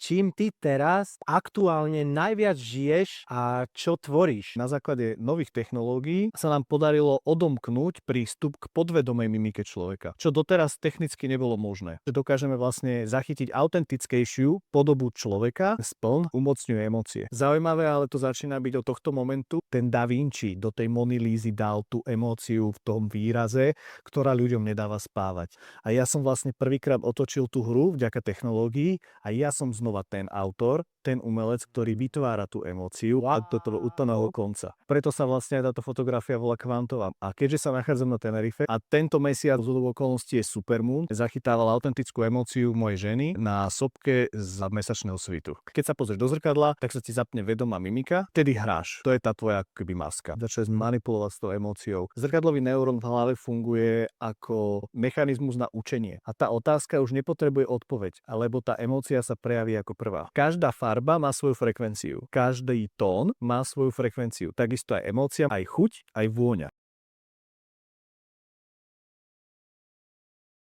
čím ty teraz aktuálne najviac žiješ a čo tvoríš. Na základe nových technológií sa nám podarilo odomknúť prístup k podvedomej mimike človeka, čo doteraz technicky nebolo možné. Že dokážeme vlastne zachytiť autentickejšiu podobu človeka, spln umocňuje emócie. Zaujímavé, ale to začína byť od tohto momentu. Ten Da Vinci do tej Monilízy dal tú emóciu v tom výraze, ktorá ľuďom nedáva spávať. A ja som vlastne prvýkrát otočil tú hru vďaka technológii a ja som znova ten autor, ten umelec, ktorý vytvára tú emóciu a do toho úplného konca. Preto sa vlastne aj táto fotografia volá kvantová. A keďže sa nachádzam na Tenerife a tento mesiac z okolností je supermoon, zachytával autentickú emóciu mojej ženy na sopke z mesačného svitu. Keď sa pozrieš do zrkadla, tak sa ti zapne vedomá mimika, vtedy hráš. To je tá tvoja ako keby maska. Začneš manipulovať s tou emóciou. Zrkadlový neurón v hlave funguje ako mechanizmus na učenie. A tá otázka už nepotrebuje odpoveď, alebo tá emócia sa prejaví ako prvá. Každá farba má svoju frekvenciu. Každý tón má svoju frekvenciu. Takisto aj emócia, aj chuť, aj vôňa.